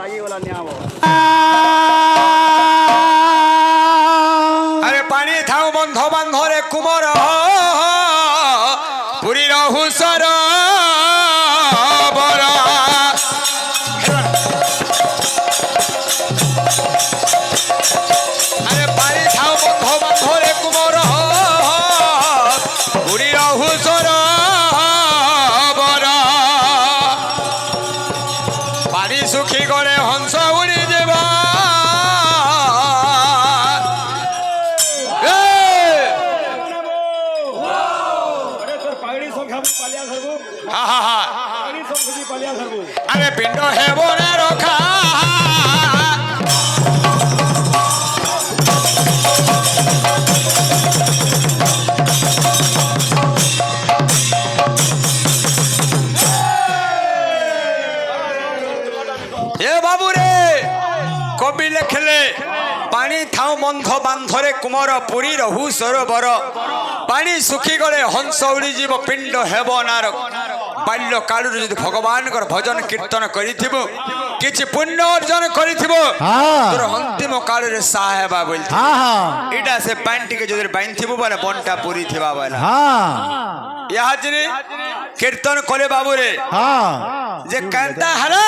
ଲାଗିଗଲା ନିଆବ। আরে পানি থাও বন্ধ বান্ধরে কুমর পুরীর হুসর বর আরে পানি থাও বন্ধ বান্ধরে কুমর পুরীর হুসর বর পানি সুখী করে হংস উড়ি যাবা আরে পিণ্ড হেব না রখা এ বাবু রে কবি লেখলে পানি থাও বন্ধ বান্ধরে কুমর পুরী রহু সরোবর পানি শুখি গলে হংস উড়ি যাব পিণ্ড হেব না বাল্য কালুর যদি ভগবানଙ୍କର ভজন কীর্তন করিথিব কিছু পুণ্য অর্জন করিথিব তোর অন্তিম কালরে সাহা হেবা বলছি এটা সে প্যান্টিকে যদি বাইন্থিব বলে বনটা পুরি থিবা বলে ইহাজনি কীর্তন করে বাবুরে যে কান্তা হারা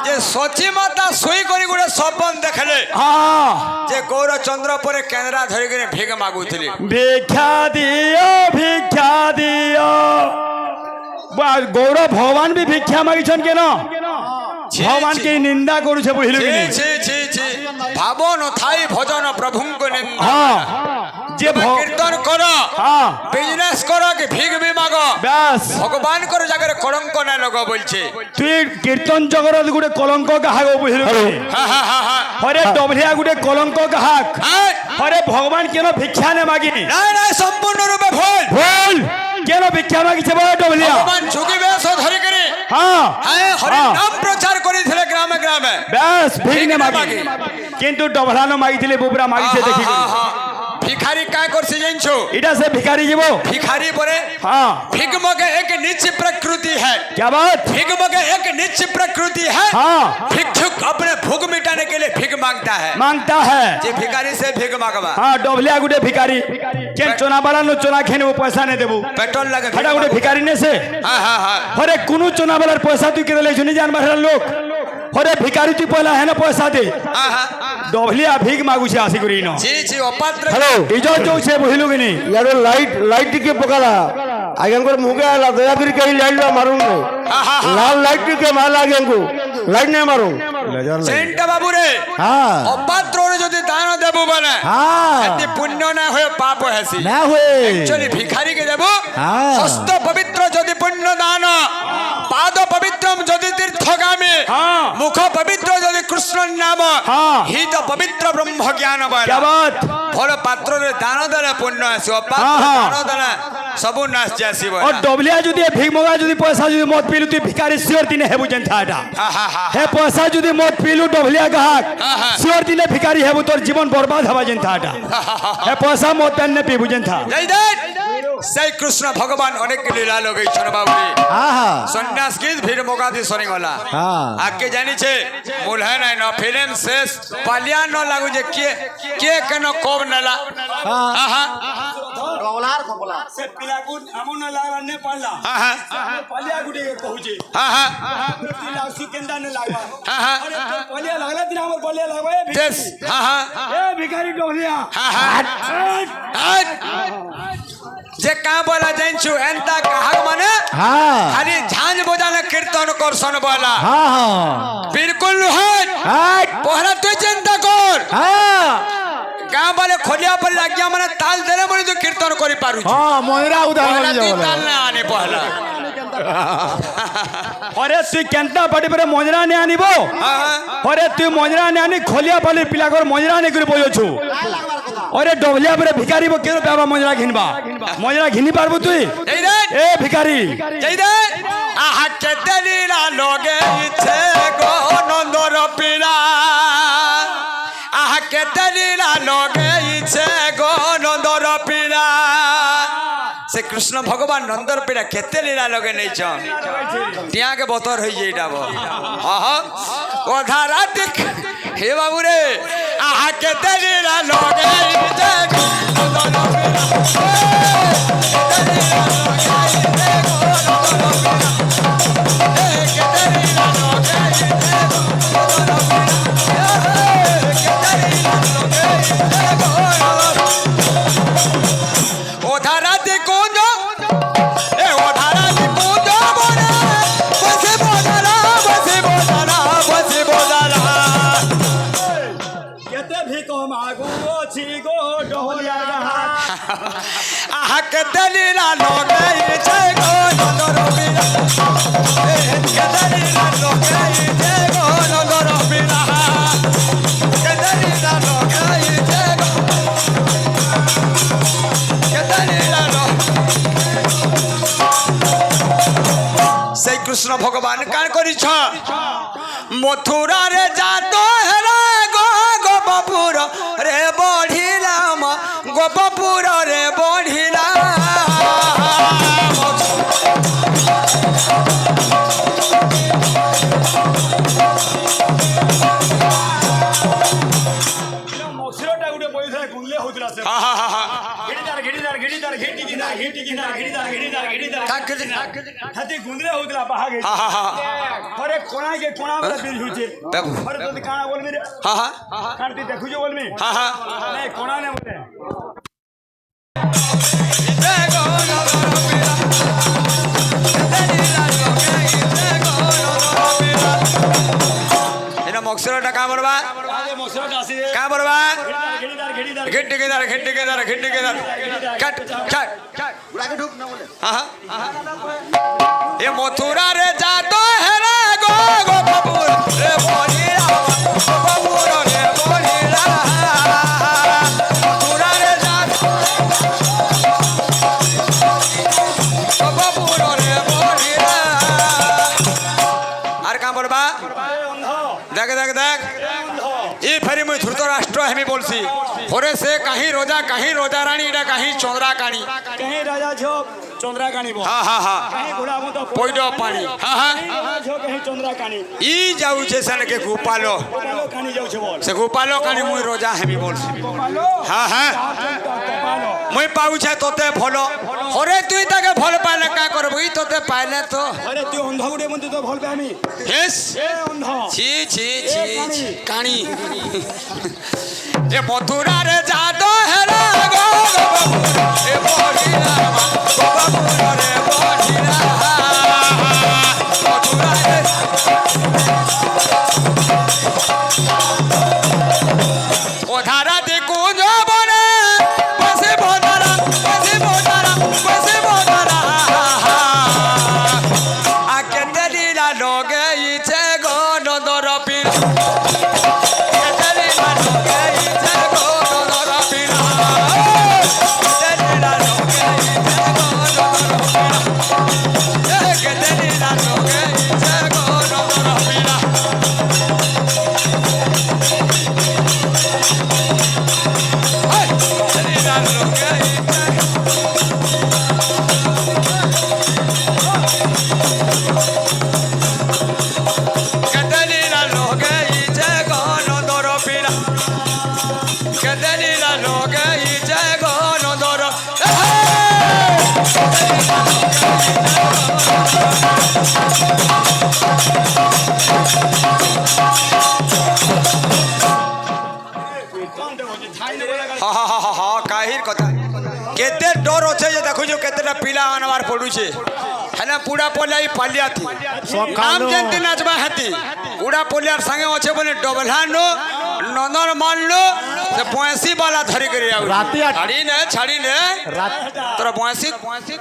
যে সচি মাতা শুই করি গোটে স্বপ্ন দেখলে যে গৌরচন্দ্র পরে কেন্দ্রা ধরি করে ভিগ মাগুଥିଲେ ভিক্ষা দিও ভিক্ষা দিও। গৌর ভগবান বি ভিক্ষা মাগিছন কেন ভগবান কে নিন্দা করুছে বুঝিলু কি ভাব নথাই ভজন প্রভুঙ্ক নিন্দা যে কীর্তন কর বিজনেস কর কি ভিগ বি মাগ ব্যাস ভগবান কর জায়গায় কলঙ্ক না লগা বলছে তুই কীর্তন জগত গুটে কলঙ্ক কাহাক বুঝিলু কি হরে ডবলিয়া গুটে কলঙ্ক কাহাক হরে ভগবান কেন ভিক্ষা নে মাগি না না সম্পূর্ণ রূপে ভুল ভুল কেন ভিক্ষা মাগিছে বড় ডবলিয়া ভগবান ঝুঁকি বেশ ধরি করে হরে নাম প্রচার করিছিলে গ্রামে গ্রামে ব্যাস ভিগ নে মাগি কিন্তু ডবলানো মাগিছিলে বুবরা মাগিছে দেখি ভিখারি काय করছে জানছো এটা সে ভিখারি জীব ভিখারি পরে ভিগ মগে এক নিচ प्रकृति है क्या बात ভিগ মগে এক নিচ प्रकृति है भिक्षुक अपने भूख मिटाने के लिए भिग मांगता है যে ভিখারি সে ভিগ মাগবা ডবলিয়া গুটে ভিখারি কেন চোনা বালানো চোনা খেনে পয়সা নে দেবু পেট্রোল লাগে হেডা গুটে ভিখারি নে সে হরে কোন চোনা বালার পয়সা তুই কেদলে শুনি জান বাহার লোক হরে ভিখারি তুই পয়লা হেনে পয়সা দে ডবলিয়া ভিগ মাগুছে আসি করি ন জি জি অপাত্র হ্যালো ইজত যৌছে বুঝিলু কি নি यार लाइट टिके पकाला आगे को मुके आला दया कर कहीं लाइट ला मारूं लाल लाइट टिके मार आगे को लाइट नहीं मारूं সেন্টা বাবু রে অপাত্র যদি দান দেব বলে এতে পুণ্য না হয়ে পাপ হয়েছে না হয়ে একচুয়ালি ভিখারি কে দেব হস্ত পবিত্র যদি পুণ্য দান পাদ পবিত্রম যদি তীর্থগামী মুখ পবিত্র যদি কৃষ্ণ নাম হিত পবিত্র ব্রহ্ম জ্ঞান বলে क्या बात ভাল পাত্রে দান দেলে পুণ্য আসে অপাত্র দান দেলে সবু নাশ যাসিব और डबलिया যদি ভিগ মগা যদি পয়সা যদি মত পিলু তুই ভিখারি সিওর দিনে হেবু জেনথা এটা হে পয়সা যদি মত পিলু ডবলিয়া গাহাক সিওর দিনে ভিখারি হেবু তোর জীবন বরবাদ হবা জেনথা এটা হে পয়সা মত পেন পিবু জেনথা জয় দেব সেই কৃষ্ণ ভগবান অনেক লীলা লগেছন বাবুরে সন্ন্যাস গীত ভিড় মোগাদি সরি গলা আকে জানিছে মূল হয় নাই ন ফিল্ম শেষ পালিয়া ন লাগু যে কে কেন কব নেলা कबलार कबला से पिलाकु আমন লাগা নে পালা পালিয়া গুটে কহুছে পিলা সুকেন্দা নে লাগা আরে পালিয়া লাগলা দিন আমর পালিয়া লাগবা এ ভিখারি ডবলিয়া যে কা বলা জানছু এন্তা কাহাক মানে খালি ঝাঁঝ বজানে কীর্তন করছন বলা বিলকুল হয় পহলা তুই চিন্তা কর গাঁ বলে খলিয়া পরে লাগিয়া মানে তাল দেলে মানে তুই কীর্তন করি পারু ময়রা উদাহरण তুই তাল না আনে পহলা अरे तु केंता पाटी पर मजरा ने आनिबो अरे तु मजरा ने आनी खोलिया पाली पिला कर मजरा ने कर बोयो छु अरे डबलिया पर भिखारी बो केरो पाबा मजरा घिनबा मजरा घिनी पारबो तु ए भिखारी जय दे आहा केतलीला लोगे इछे गो नंदर पिला आहा केतलीला लोगे इछे गो नंदर पिला से কৃষ্ণ ভগবান নন্দর পীড়া কেতে লীলা লগে নেইছন টিয়াকে বতর হই যাইডাব আহা ওধা রাতে হে বাবু রে আহা কেতে লীলা লগে নেইছে কেতে ভিক মাগু ছি গো ডহলিয়া ঘাট আহা কেতে লীলা লগাইছে গো নন্দর পীড়া কেতে লীলা লগাইছে গো নন্দর পীড়া কেতে লীলা লগাইছে গো কেতে লীলা সেই কৃষ্ণ ভগবান কার করিছ মথুরারে জাত হেরা গো গোপপুর রে বঢ়িলাম গোপপুর রে বঢ়িলাম মশিরটা গুটে বইছে গুনলে হউতলা সে ঘিড়িদার ঘিড়িদার ঘিড়িদার ঘিটিকিনা ঘিটিকিনা ঘিড়িদার ঘিড়িদার ঘিড়িদার হাতি গুনলে হউতলা বাহা গে হরে কোনা কে কোনা বলে বিল হুচে হরে তো কানা বলবি রে কানতি দেখুছো বলবি নে কোনা নে বলে এটা মক্সরটা কা বলবা মশিরটা আসি কা বলবা ঘিড়িদার ঘিড়িদার ঘিটিকিদার ঘিটিকিদার ঘিটিকিদার কাট কাট ওটাকে ঢুক না বলে এ মথুরা রে জাত হেরা গো গোপপুর রে বঢ়িলা গোপপুর রে বঢ়িলা মথুরা রে জাত গোপপুর রে বঢ়িলা আর কা বলবা দেখ দেখ দেখ ই ফেরি মুই ধৃতরাষ্ট্র হেমি বলছি হরে সে কাহি রোজা রানী এটা কাহি চন্দ্রা কানি कहीं राजा छो चंद्रा कानी बो হা হা হা कहीं घोड़ा मत পৈড পানি হা হা छो कहीं चंद्रा कानी ই যাউছে সেনকে গোপালো कपालो कानी जाउ छे बोल সে গোপালো কানি মুই রোজা হেমি বলছি कपालो হ্যাঁ হ্যাঁ कपालो মুই পাউছে তোতে ভল হরে তুই তাকে ভল পাইলে কা করবো ই তোতে পাইলে তো अरे तू अंध गुडे मन तो भल पामी হেস ए अंध ছি ছি ছি ছি, কানি এ মথুরা রে জাদো হেরা গো গোপপুর এ বঢ়িলা গোপপুর রে বঢ়িলা মথুরা রে ওধারা দে কুঞ্জ বনে বসে বোধারা বসে বোধারা বসে বোধারা আকে তেলিলা লগে ইছে গো নন্দর পীড়া কেতে লীলা লগে ইছে গো নন্দর পীড়া কেতে লীলা লগে ইছে গো নন্দর পীড়া কেতে লীলা লগে ইছে গো নন্দর পীড়া কেতে লীলা লগে ইছে কেতে লীলা লগে ইছে গো নন্দর পীড়া কেতে লীলা লগে ইছে গো নন্দর कांते हो जे थाई ने बोला হা হা হা হা হা কাহির কথা কেতে ডর আছে যে দেখুছো কেতেটা পিলা আনবার পড়ুছে হেনা পুরা পলাই পালিয়াতি নাম যেতে নাচবা হাতি পুরা পলিয়ার সঙ্গে আছে বলে ডবলানো নন্দন মানলো সে 85 वाला ধরি করে আউ রাতি আট- ছাড়ি নে তোর 85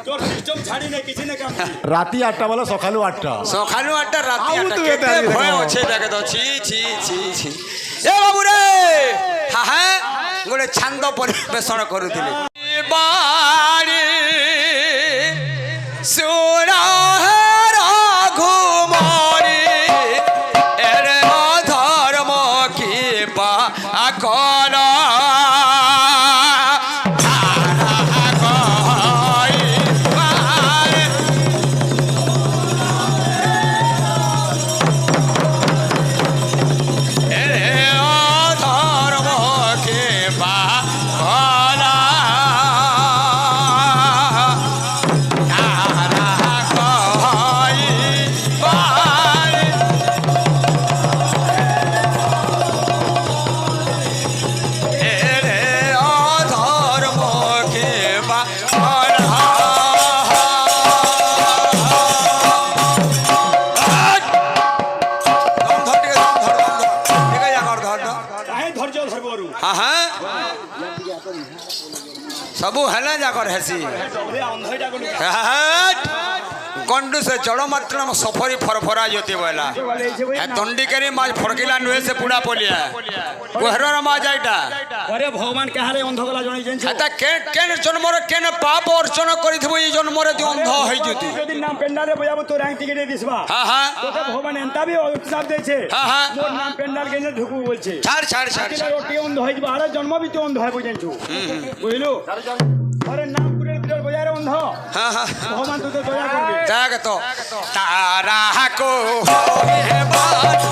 तोर सिस्टम छाड़ी ने किसी ने काम রাতি 8টা বলে সকালু 8টা সকালু আটটা রাতি আউ আটটা তুই কেতে এটা ভয় দেখো। আছে দেখে তো ছি ছি ছি ছি এ বাবু রে হা হ্যাঁ গোটে ছান্দ পরিবেশন করুଥିଲେ বাড়ি সুরা ঘুমরি এর ধর্ম কি পা কর सबू हेले जाकर हेसी ডবলিয়া অন্ধইটা গুলো गंडू से जड़ मात्र सफरी फरफरा जोती बोला दंडिकारी माछ फड़किला नुहे से पुड़ा पोलिया कोहरर माछ आइटा ওরে ভগবান কাহারে অন্ধ গলা জনাই জানছো आता केन जन्मरे केन पाप अर्चन करिथबो ई जन्मरे तू अंध होई जति যদি নাম পেন্ডালে বজাবো তো র‍্যাঙ্ক টিকেট দিছবা हां हां তোকে ভগবান এন্তা বি হিসাব দেছে हां हां মোর নাম পেন্ডাল গেনে ঢুকু বলছে छाड़ छाड़ छाड़ কিলা ওটি অন্ধ হই যাবে আরে জন্ম বি তো অন্ধ হই জানছো বুঝলো আরে নাম পুরে ভিতর বজারে অন্ধ हां हां ভগবান তোকে দয়া করবে जाग तो तारा को होए बात